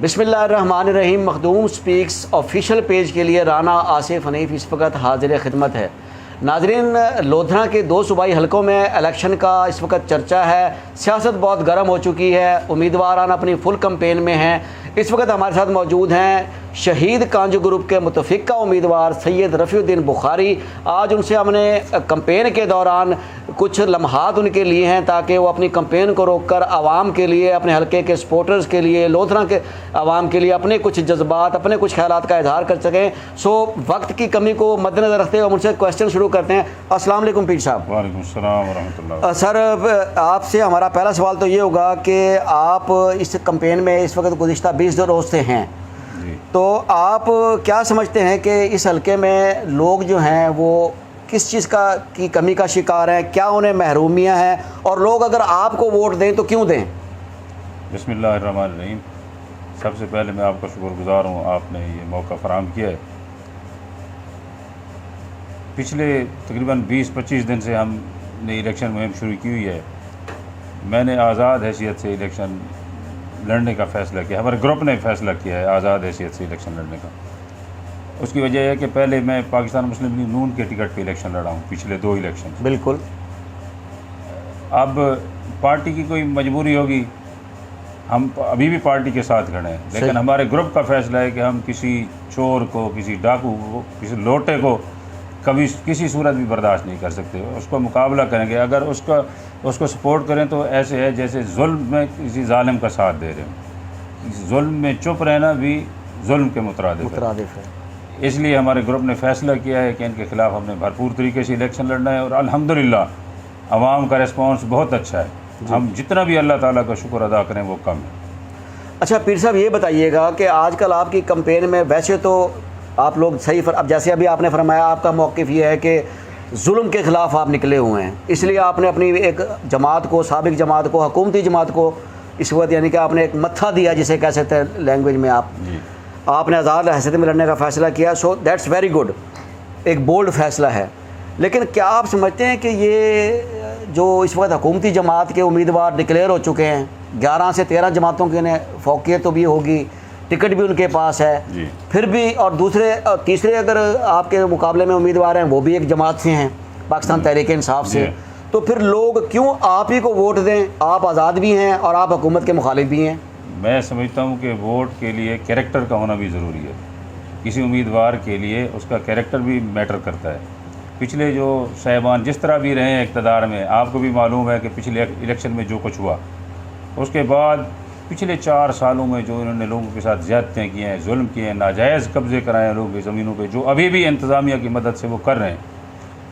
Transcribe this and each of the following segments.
बिस्मिल्लाहिर्रहमानिर्रहीम। Makhdoom speaks official page के लिए राना आसिफ हनीफ इस वक्त हाजिर खिदमत है। नाजरीन, लोधरा के 2 सूबाई हलकों में इलेक्शन का इस वक्त चर्चा है। सियासत बहुत गर्म हो चुकी है, उम्मीदवार अपनी फुल कैंपेन में हैं। इस वक्त हमारे साथ मौजूद हैं शहीद कांजू ग्रुप के मुतफिका उम्मीदवार सैयद रफ़ीउद्दीन बुखारी। आज उनसे हमने कैंपेन के दौरान कुछ लम्हात उनके लिए हैं ताकि वो अपनी कैंपेन को रोककर आवाम के लिए, अपने हलके के सपोर्टर्स के लिए, लोधरा के आवाम के लिए अपने कुछ जज्बात, अपने कुछ ख्यालात का इजहार कर सकें। सो वक्त की कमी को मद्देनज़र रखते हुए उनसे क्वेश्चन शुरू करते हैं। अस्सलाम वालेकुम पीर साहब। वालेकुम सलाम व रहमतुल्लाह। सर, आपसे हमारा पहला सवाल तो ये होगा कि आप इस कैंपेन में इस वक्त गुज़िश्ता 20 रोज़ से हैं, तो आप क्या समझते हैं कि इस हलके में लोग जो हैं वो किस चीज़ की कमी का शिकार हैं? क्या उन्हें महरूमियाँ हैं? और लोग अगर आपको वोट दें तो क्यों दें? बिस्मिल्लाहिर्रहमानिर्रहीम। सबसे पहले मैं आपका शुक्रगुजार हूँ, आपने ये मौका फराहम किया है। पिछले तकरीबन 20-25 दिन से हमने इलेक्शन मुहिम शुरू की हुई है। मैंने आज़ाद हैसियत से इलेक्शन लड़ने का फ़ैसला किया, हमारे ग्रुप ने फ़ैसला किया है आज़ाद हैसियत से इलेक्शन लड़ने का। उसकी वजह है कि पहले मैं पाकिस्तान मुस्लिम लीग नून के टिकट पे इलेक्शन लड़ा हूँ, पिछले 2 इलेक्शन। बिल्कुल। अब पार्टी की कोई मजबूरी होगी, हम अभी भी पार्टी के साथ खड़े हैं, लेकिन हमारे ग्रुप का फ़ैसला है कि हम किसी चोर को, किसी डाकू को, किसी लोटे को कभी किसी सूरत भी बर्दाश्त नहीं कर सकते। उसको मुकाबला करेंगे। अगर उसको सपोर्ट करें तो ऐसे है जैसे जुल्म में किसी जालिम का साथ दे रहे हैं। जुल्म में चुप रहना भी जुल्म के मुतरादिफ है। इसलिए हमारे ग्रुप ने फ़ैसला किया है कि इनके ख़िलाफ़ हमने भरपूर तरीके से इलेक्शन लड़ना है। और अल्हम्दुलिल्लाह आवाम का रिस्पॉन्स बहुत अच्छा है। हम जितना भी अल्लाह ताला का शुक्र अदा करें वो कम है। अच्छा पीर साहब, ये बताइएगा कि आजकल आपकी कैंपेन में वैसे तो आप लोग सही अब जैसे अभी आपने फरमाया, आपका मौक़िफ़ ये है कि जुल्म के ख़िलाफ़ आप निकले हुए हैं, इसलिए आपने अपनी एक जमात को, साबिक जमात को, हुकूमती जमात को इस वक्त यानी कि आपने एक मत्था दिया, जिसे कह सकते हैं लैंग्वेज में आपने आज़ाद हैसियत में लड़ने का फ़ैसला किया। सो दैट्स वेरी गुड, एक बोल्ड फ़ैसला है। लेकिन क्या आप समझते हैं कि ये जो इस वक्त हुकूमती जमात के उम्मीदवार डिक्लेयर हो चुके हैं, 11 से 13 जमातों की इन्हें फ़ौक़ियत तो भी होगी, टिकट भी उनके पास है, फिर भी और तीसरे अगर आपके मुकाबले में उम्मीदवार हैं वो भी एक जमात से हैं, पाकिस्तान तहरीक-ए-इंसाफ से, तो फिर लोग क्यों आप ही को वोट दें? आप आज़ाद भी हैं और आप हुकूमत के मुखालिफ भी हैं। मैं समझता हूँ कि वोट के लिए कैरेक्टर का होना भी ज़रूरी है। किसी उम्मीदवार के लिए उसका कैरेक्टर भी मैटर करता है। पिछले जो साहिबान जिस तरह भी रहे हैं इक़्तिदार में, आपको भी मालूम है कि पिछले इलेक्शन में जो कुछ हुआ, उसके बाद पिछले 4 सालों में जो इन्होंने लोगों के साथ ज़्यादतियाँ की हैं, जुल्म किए हैं, नाजायज़ कब्ज़े कराए हैं लोगों की ज़मीनों पे, जो अभी भी इंतज़ामिया की मदद से वो कर रहे हैं।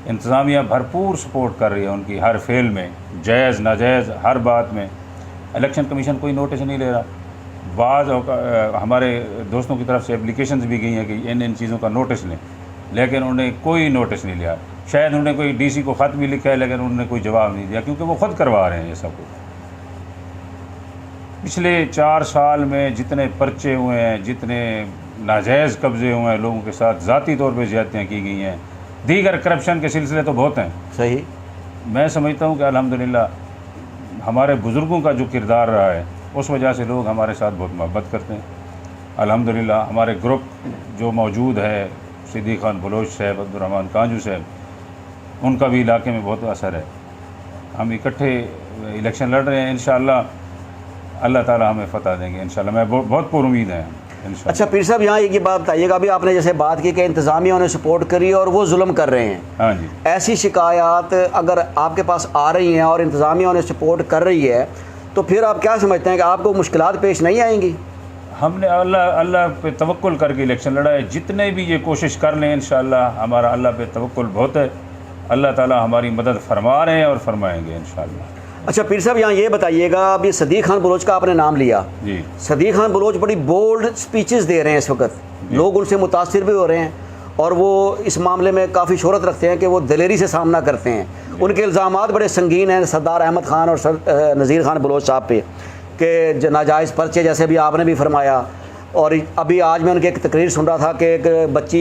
इंतज़ामिया भरपूर सपोर्ट कर रही है उनकी हर फेल में, जायज़ नाजायज़ हर बात में। इलेक्शन कमीशन कोई नोटिस नहीं ले रहा। बाज़ हमारे दोस्तों की तरफ से एप्लीकेशंस भी गई हैं कि इन चीज़ों का नोटिस लें, लेकिन उन्होंने कोई नोटिस नहीं लिया। शायद उन्होंने कोई DC को ख़त भी लिखा है, लेकिन उन्होंने कोई जवाब नहीं दिया, क्योंकि वो ख़ुद करवा रहे हैं ये सब कुछ। पिछले 4 साल में जितने पर्चे हुए हैं, जितने नाजायज़ कब्ज़े हुए हैं, लोगों के साथ ज़ाती तौर पर ज़्यादतियाँ की गई हैं, दीगर करप्शन के सिलसिले तो बहुत हैं। सही। मैं समझता हूँ कि अल्हम्दुलिल्लाह हमारे बुज़ुर्गों का जो किरदार रहा है, उस वजह से लोग हमारे साथ बहुत मोहब्बत करते हैं। अल्हम्दुलिल्लाह हमारे ग्रुप जो मौजूद है, सिद्दीक़ खान बलोच साहब, अब्दुर्रहमान कांजू साहब, उनका भी इलाके में बहुत असर है। हम इकट्ठे इलेक्शन लड़ रहे हैं। इंशाअल्लाह अल्लाह ताला हमें फ़तह देंगे इंशाअल्लाह। मैं बहुत पुरुमीद है इंशाअल्लाह। अच्छा पीर साहब, यहाँ एक ये बात बताइएगा, अभी आपने जैसे बात की कि इंतज़ामिया उन्हें सपोर्ट करी और वो जुल्म कर रहे हैं। हाँ जी। ऐसी शिकायत अगर आपके पास आ रही हैं और इंतज़ामिया उन्हें सपोर्ट कर रही है, तो फिर आप क्या समझते हैं कि आपको मुश्किलात पेश नहीं आएंगी? हमने अल्लाह पे तवक्कुल करके इलेक्शन लड़ा है। जितने भी ये कोशिश कर लें, इंशाअल्लाह हमारा अल्लाह पे तवक्कुल बहुत है। अल्लाह ताला हमारी मदद फरमा रहे हैं और फरमाएंगे इंशाअल्लाह। अच्छा पीर साहब, यहाँ ये बताइएगा, अभी सदीक़ खान बलोच का आपने नाम लिया जी। सदीक़ खान बलोच बड़ी बोल्ड स्पीचेस दे रहे हैं इस वक्त, लोग उनसे मुतासिर भी हो रहे हैं और वो इस मामले में काफ़ी शोहरत रखते हैं कि वो दिलेरी से सामना करते हैं। उनके इल्ज़ामात बड़े संगीन हैं सरदार अहमद ख़ान और नज़ीर खान बलोच साहब पे कि नाजायज़ पर्चे, जैसे भी आपने भी फरमाया। और अभी आज मैं उनकी एक तकरीर सुन रहा था कि एक बच्ची,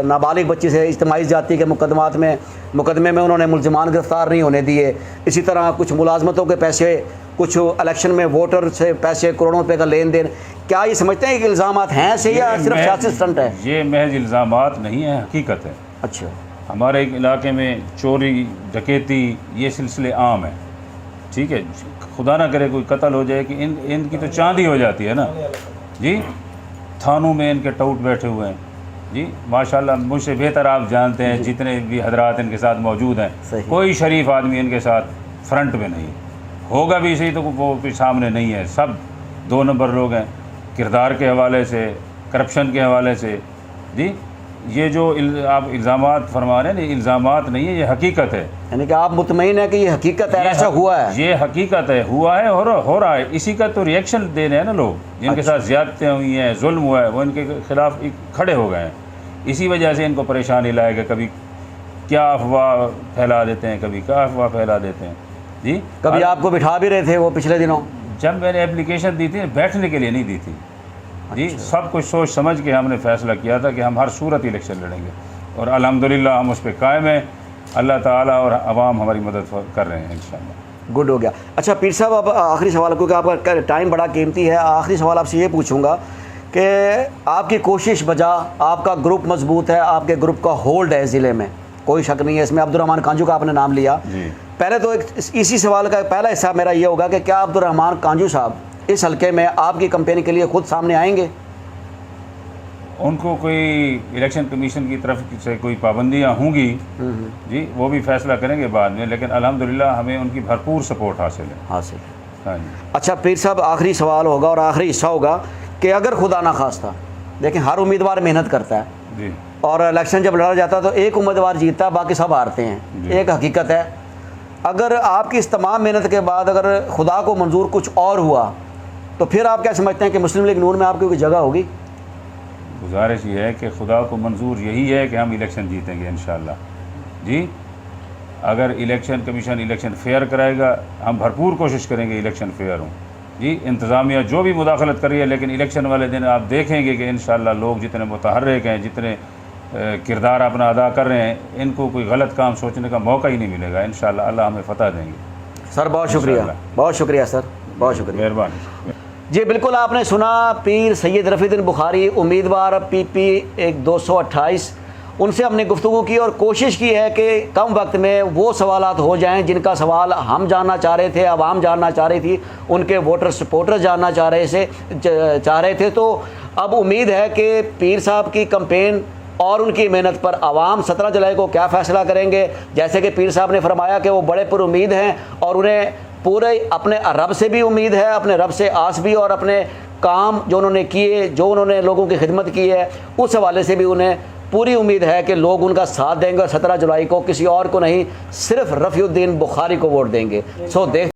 नाबालिग बच्ची से इज्तिमाई ज़्यादती के मुकदमे में उन्होंने मुल्ज़िमान गिरफ़्तार नहीं होने दिए। इसी तरह कुछ मुलाजमतों के पैसे کچھ الیکشن میں ووٹر سے پیسے کروڑوں روپے کا لین دین، کیا یہ سمجھتے ہیں کہ الزامات ہیں ایسے یا صرف سیاسی اسٹنٹ ہے؟ یہ محض الزامات نہیں ہیں، حقیقت ہے۔ اچھا، ہمارے علاقے میں چوری ڈکیتی یہ سلسلے عام ہیں، ٹھیک ہے، خدا نہ کرے کوئی قتل ہو جائے کہ ان کی تو چاندی ہو جاتی ہے نا جی، تھانوں میں ان کے ٹاؤٹ بیٹھے ہوئے ہیں جی، ماشاءاللہ مجھ سے بہتر آپ جانتے ہیں جتنے بھی حضرات ان کے ساتھ موجود ہیں، صحیح، کوئی شریف آدمی ان کے ساتھ فرنٹ میں نہیں ہوگا بھی، صحیح تو وہ بھی سامنے نہیں ہے، سب 2 نمبر لوگ ہیں کردار کے حوالے سے، کرپشن کے حوالے سے جی۔ یہ جو آپ الزامات فرما رہے ہیں یہ الزامات نہیں ہے، یہ حقیقت ہے، یعنی کہ آپ مطمئن ہیں کہ یہ حقیقت ہے، ایسا ہوا ہے؟ یہ حقیقت ہے، ہوا ہے اور ہو رہا ہے، اسی کا تو ریئیکشن دے رہے ہیں نا لوگ، جن کے ساتھ زیادتیاں ہوئی ہیں، ظلم ہوا ہے، وہ ان کے خلاف کھڑے ہو گئے ہیں، اسی وجہ سے ان کو پریشانی لائے گا، کبھی کیا افواہ پھیلا دیتے ہیں، کبھی کیا افواہ پھیلا دیتے ہیں جی۔ کبھی آپ کو بٹھا بھی رہے تھے وہ پچھلے دنوں؟ جب میں نے اپلیکیشن دی تھی بیٹھنے کے لیے نہیں دی تھی جی، سب کچھ سوچ سمجھ کے ہم نے فیصلہ کیا تھا کہ ہم ہر صورت الیکشن لڑیں گے، اور الحمدللہ ہم اس پہ قائم ہیں، اللہ تعالیٰ اور عوام ہماری مدد کر رہے ہیں انشاءاللہ۔ گڈ ہو گیا۔ اچھا پیر صاحب، اب آخری سوال، کیونکہ آپ کا ٹائم بڑا قیمتی ہے، آخری سوال آپ سے یہ پوچھوں گا کہ آپ کی کوشش بجا، آپ کا گروپ مضبوط ہے، آپ کے گروپ کا ہولڈ ہے ضلع میں، کوئی شک نہیں ہے اس میں۔ عبدالرحمان کانجو کا آپ نے نام لیا جی، پہلے تو اسی سوال کا پہلا حصہ میرا یہ ہوگا کہ کیا عبدالرحمان کانجو صاحب اس حلقے میں آپ کی کمپین کے لیے خود سامنے آئیں گے؟ ان کو کوئی الیکشن کمیشن کی طرف سے کوئی پابندیاں ہوں گی جی، وہ بھی فیصلہ کریں گے بعد میں، لیکن الحمدللہ ہمیں ان کی بھرپور سپورٹ حاصل ہے۔ حاصل۔ ہاں جی، اچھا پیر صاحب، آخری سوال ہوگا اور آخری حصہ ہوگا کہ اگر خدا نہ خواستہ، دیکھیں ہر امیدوار محنت کرتا ہے جی، اور الیکشن جب لڑا جاتا ہے تو ایک امیدوار جیتتا ہے، باقی سب ہارتے ہیں، ایک حقیقت ہے۔ اگر آپ کی اس تمام محنت کے بعد اگر خدا کو منظور کچھ اور ہوا تو پھر آپ کیا سمجھتے ہیں کہ مسلم لیگ نون میں آپ کی کوئی جگہ ہوگی؟ گزارش یہ ہے کہ خدا کو منظور یہی ہے کہ ہم الیکشن جیتیں گے انشاءاللہ جی۔ اگر الیکشن کمیشن الیکشن فیئر کرائے گا، ہم بھرپور کوشش کریں گے الیکشن فیئر ہوں جی۔ انتظامیہ جو بھی مداخلت کر رہی ہے، لیکن الیکشن والے دن آپ دیکھیں گے کہ انشاءاللہ لوگ جتنے متحرک ہیں، جتنے کردار اپنا ادا کر رہے ہیں، ان کو کوئی غلط کام سوچنے کا موقع ہی نہیں ملے گا انشاءاللہ، اللہ ہمیں فتح دیں گے۔ سر بہت شکریہ، بہت شکریہ سر، بہت شکریہ، مہربانی۔ جی بالکل آپ نے سنا پیر سید رفیع الدین بخاری، امیدوار پی پی 228، ان سے ہم نے گفتگو کی اور کوشش کی ہے کہ کم وقت میں وہ سوالات ہو جائیں جن کا سوال ہم جاننا چاہ رہے تھے، عوام جاننا چاہ رہی تھی، ان کے ووٹر سپورٹر جاننا چاہ رہے تھے۔ تو اب امید ہے کہ پیر صاحب کی کمپین اور ان کی محنت پر عوام 17 جولائی کو کیا فیصلہ کریں گے۔ جیسے کہ پیر صاحب نے فرمایا کہ وہ بڑے پر امید ہیں اور انہیں پورے اپنے رب سے بھی امید ہے، اپنے رب سے آس بھی، اور اپنے کام جو انہوں نے کیے، جو انہوں نے لوگوں کی خدمت کی ہے، اس حوالے سے بھی انہیں پوری امید ہے کہ لوگ ان کا ساتھ دیں گے اور 17 جولائی کو کسی اور کو نہیں، صرف رفیع الدین بخاری کو ووٹ دیں گے۔ سو دیکھ